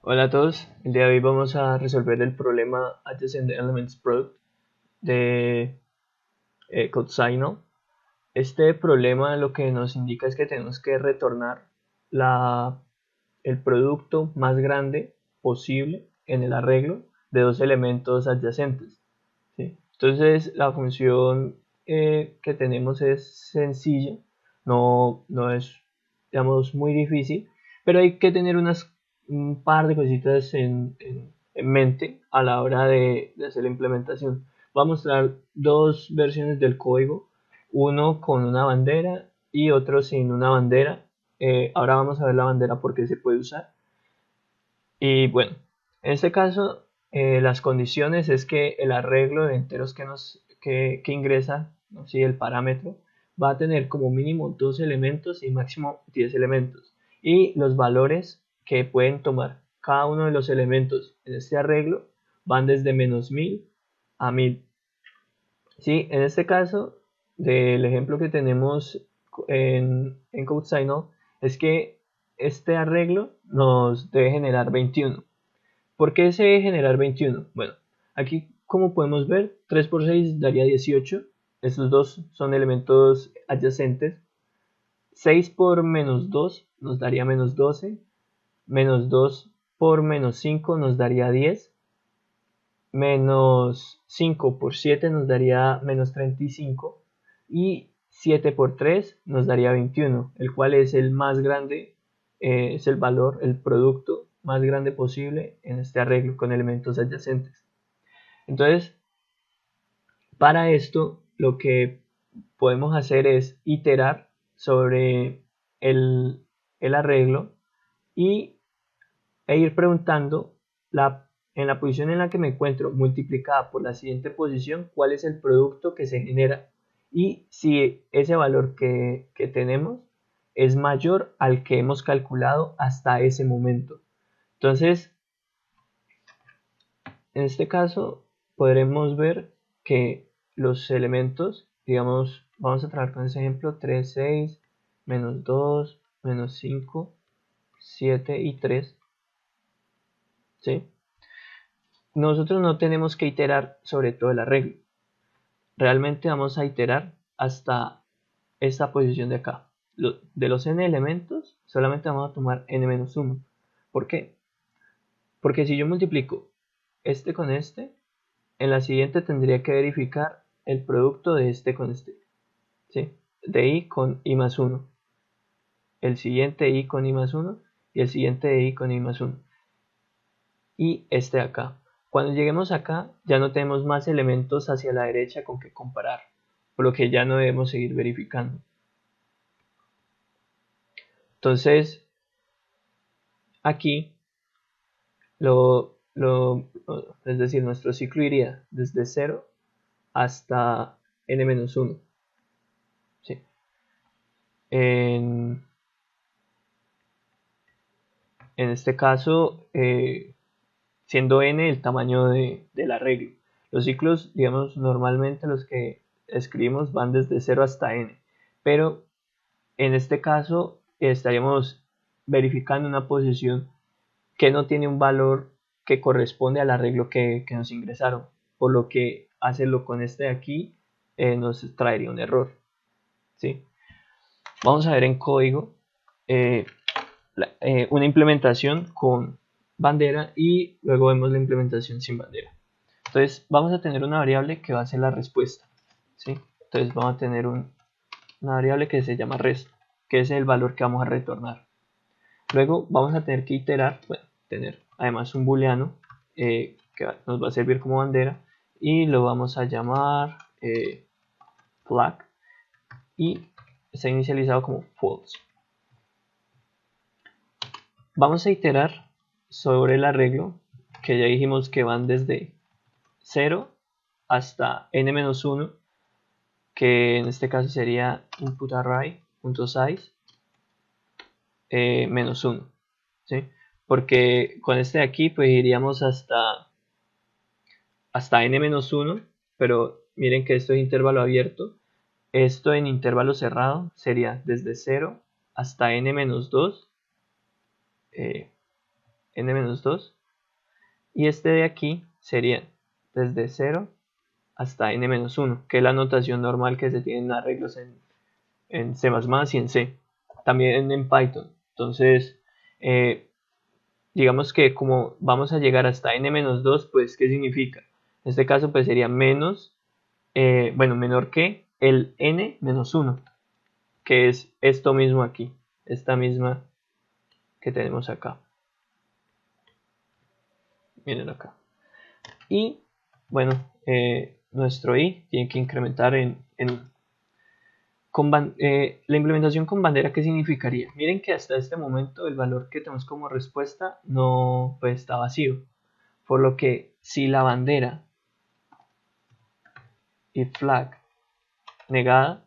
Hola a todos, el día de hoy vamos a resolver el problema Adjacent Elements Product de CodeSignal. Este problema lo que nos indica es que tenemos que retornar la, el producto más grande posible en el arreglo de dos elementos adyacentes, ¿sí? Entonces la función que tenemos es sencilla, no es, digamos, muy difícil, pero hay que tener un par de cositas en mente a la hora de hacer la implementación. Voy a mostrar dos versiones del código, uno con una bandera y otro sin una bandera. Ahora vamos a ver la bandera porque se puede usar. Y bueno, en este caso, las condiciones es que el arreglo de enteros que ingresa, ¿no? Sí, el parámetro, va a tener como mínimo 2 elementos y máximo 10 elementos. Y los valores que pueden tomar cada uno de los elementos en este arreglo van desde -1000 a 1000. Sí, en este caso, del ejemplo que tenemos en CodeSignal, es que este arreglo nos debe generar 21. ¿Por qué se debe generar 21? Bueno, aquí como podemos ver, 3 por 6 daría 18. Estos dos son elementos adyacentes. 6 por -2 nos daría -12. -2 por -5 nos daría 10. -5 por 7 nos daría -35. Y 7 por 3 nos daría 21, el cual es el más grande, es el valor, el producto más grande posible en este arreglo con elementos adyacentes. Entonces, para esto lo que podemos hacer es iterar sobre el, el arreglo y, ir preguntando en la posición en la que me encuentro multiplicada por la siguiente posición cuál es el producto que se genera y si ese valor que tenemos es mayor al que hemos calculado hasta ese momento. Entonces, en este caso podremos ver que los elementos, digamos, vamos a trabajar con ese ejemplo: 3, 6, -2, -5, 7 y 3, ¿sí? Nosotros no tenemos que iterar sobre todo el arreglo. Realmente vamos a iterar hasta esta posición de acá. De los n elementos, solamente vamos a tomar n-1. ¿Por qué? Porque si yo multiplico este con este, en la siguiente tendría que verificar el producto de este con este, ¿sí? De i con i más 1. El siguiente i con i más 1 y el siguiente de i con i más 1. Y este de acá. Cuando lleguemos acá ya no tenemos más elementos hacia la derecha con que comparar, por lo que ya no debemos seguir verificando. Entonces aquí es decir, nuestro ciclo iría desde 0 hasta n-1, ¿sí? En, en este caso, siendo n el tamaño del arreglo. Los ciclos, digamos, normalmente los que escribimos van desde 0 hasta n, pero en este caso estaríamos verificando una posición que no tiene un valor que corresponde al arreglo que nos ingresaron, por lo que hacerlo con este de aquí nos traería un error, ¿sí? Vamos a ver en código eh, una implementación con bandera y luego vemos la implementación sin bandera. Entonces vamos a tener una variable que va a ser la respuesta, ¿sí? Entonces vamos a tener una variable que se llama rest, que es el valor que vamos a retornar. Luego vamos a tener que iterar, bueno, tener además un booleano que nos va a servir como bandera y lo vamos a llamar flag y está inicializado como false. Vamos a iterar sobre el arreglo que ya dijimos que van desde 0 hasta n-1, que en este caso sería inputArray.size menos 1, ¿sí? Porque con este de aquí pues iríamos hasta n-1, pero miren que esto es intervalo abierto. Esto en intervalo cerrado sería desde 0 hasta n-2, n-2, y este de aquí sería desde 0 hasta n-1, que es la notación normal que se tiene en arreglos en C++ y en C, también en Python. Entonces, digamos que como vamos a llegar hasta n-2, pues ¿qué significa? En este caso pues sería menos, menor que el n-1, que es esto mismo aquí, esta misma que tenemos acá. Miren acá. Y bueno, nuestro i tiene que incrementar la implementación con bandera. ¿Qué significaría? Miren que hasta este momento el valor que tenemos como respuesta no pues, está vacío, por lo que si la bandera y flag negada,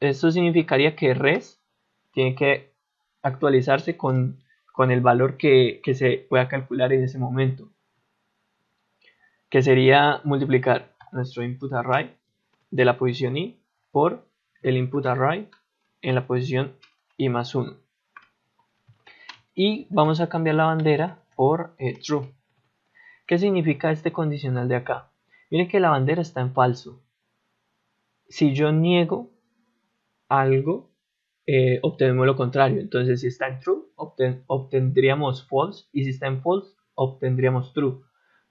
esto significaría que res tiene que actualizarse con el valor que se pueda calcular en ese momento, que sería multiplicar nuestro input array de la posición i por el input array en la posición i más 1. Y vamos a cambiar la bandera por true. ¿Qué significa este condicional de acá? Miren que la bandera está en falso. Si yo niego algo, obtenemos lo contrario. Entonces, si está en true, obtendríamos false, y si está en false, obtendríamos true.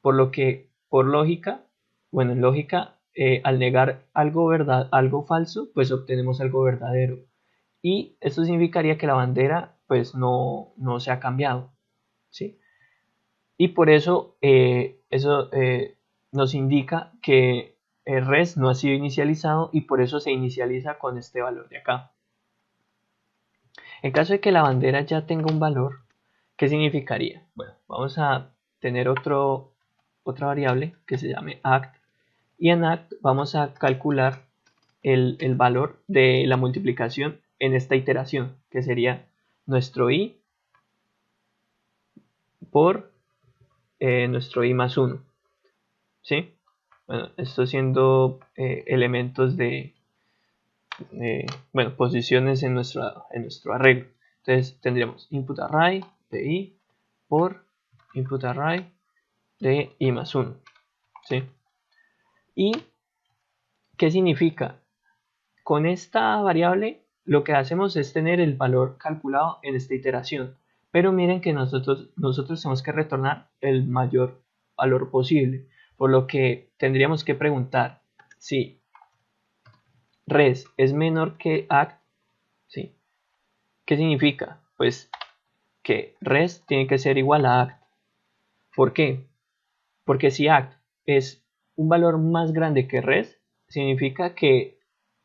Por lo que, por lógica, bueno, en lógica, al negar algo falso, pues obtenemos algo verdadero. Y esto significaría que la bandera, pues, no se ha cambiado, ¿sí? Y por eso, nos indica que el res no ha sido inicializado, y por eso se inicializa con este valor de acá. En caso de que la bandera ya tenga un valor, ¿qué significaría? Bueno, vamos a tener otra variable que se llame act, y en act vamos a calcular el valor de la multiplicación en esta iteración, que sería nuestro i por nuestro i más 1, ¿sí? Bueno, esto siendo elementos posiciones en nuestro arreglo. Entonces tendríamos input array de i por input array de i más 1, ¿sí? ¿Y qué significa? Con esta variable lo que hacemos es tener el valor calculado en esta iteración, pero miren que nosotros tenemos que retornar el mayor valor posible, por lo que tendríamos que preguntar si res es menor que act, ¿sí? ¿Qué significa? Pues que res tiene que ser igual a act. ¿Por qué? Porque si act es un valor más grande que res, significa que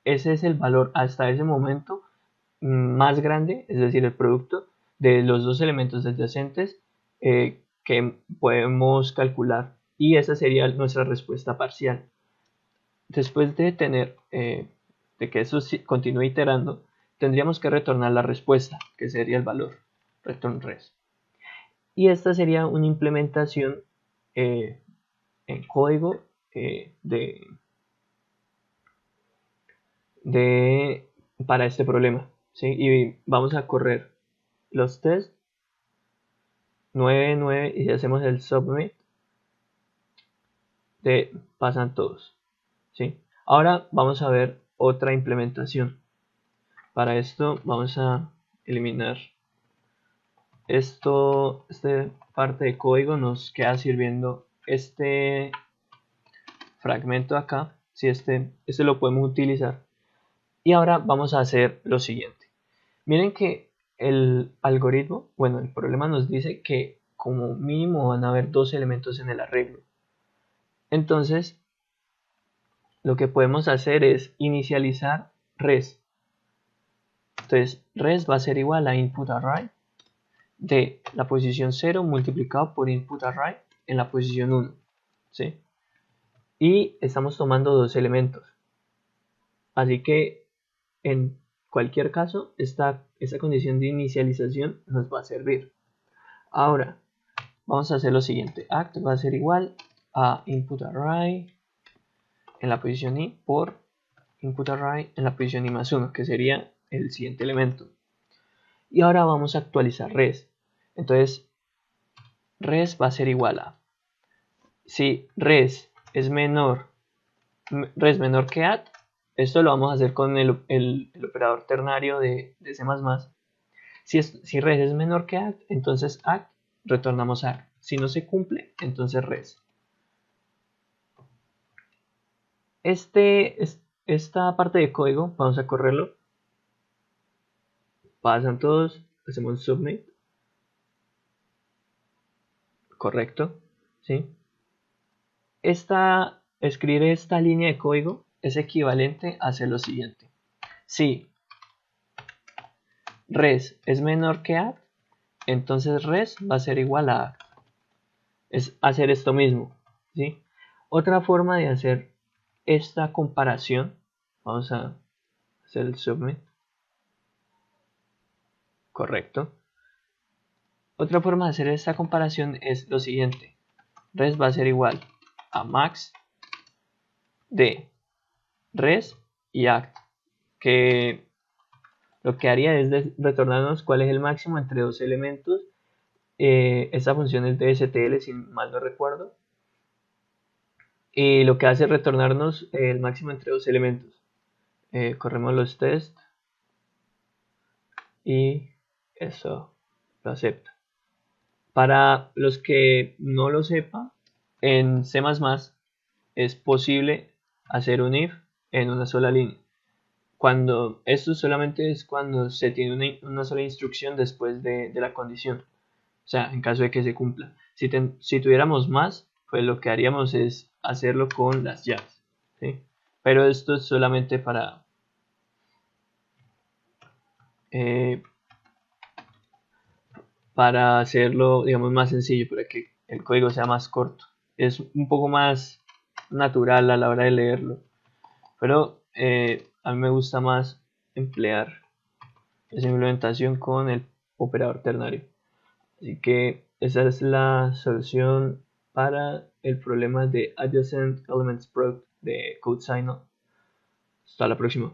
ese es el valor hasta ese momento más grande, es decir, el producto de los dos elementos adyacentes que podemos calcular, y esa sería nuestra respuesta parcial. Después de tener de que eso continúe iterando, tendríamos que retornar la respuesta, que sería el valor return res. Y esta sería una implementación en código para este problema, ¿sí? Y vamos a correr los tests 9 y si hacemos el submit, pasan todos, ¿sí? Ahora vamos a ver otra implementación. Para esto vamos a eliminar esta parte de código. Nos queda sirviendo este fragmento acá, si este lo podemos utilizar. Y ahora vamos a hacer lo siguiente. Miren que el algoritmo, bueno, el problema nos dice que como mínimo van a haber dos elementos en el arreglo. Entonces, lo que podemos hacer es inicializar res. Entonces, res va a ser igual a input array de la posición 0 multiplicado por input array en la posición 1, ¿sí? Y estamos tomando dos elementos. Así que en cualquier caso, esta condición de inicialización nos va a servir. Ahora, vamos a hacer lo siguiente. Act va a ser igual a input array en la posición i por input array en la posición i más 1, que sería el siguiente elemento. Y ahora vamos a actualizar res. Entonces, res va a ser igual a, si res es menor que add, esto lo vamos a hacer con el operador ternario de C++. Si res es menor que add, entonces add, retornamos add. Si no se cumple, entonces res. Esta parte de código, vamos a correrlo. Pasan todos, hacemos submit. Correcto, ¿sí? Escribir esta línea de código es equivalente a hacer lo siguiente. Si res es menor que add, entonces res va a ser igual a add. Es hacer esto mismo, ¿sí? Otra forma de hacer esta comparación, vamos a hacer el submit. Correcto. Otra forma de hacer esta comparación es lo siguiente. Res va a ser igual a max de res y act, que lo que haría es retornarnos cuál es el máximo entre dos elementos. Esta función es de STL, si mal no recuerdo, y lo que hace es retornarnos el máximo entre dos elementos. Corremos los tests y eso lo acepta. Para los que no lo sepan, en C++ es posible hacer un if en una sola línea. Esto solamente es cuando se tiene una sola instrucción después de la condición. O sea, en caso de que se cumpla. Si tuviéramos más, pues lo que haríamos es hacerlo con las llaves, ¿sí? Pero esto es solamente para hacerlo, digamos, más sencillo, para que el código sea más corto. Es un poco más natural a la hora de leerlo. Pero a mí me gusta más emplear esa implementación con el operador ternario. Así que esa es la solución para el problema de Adjacent Elements Product de CodeSign. Hasta la próxima.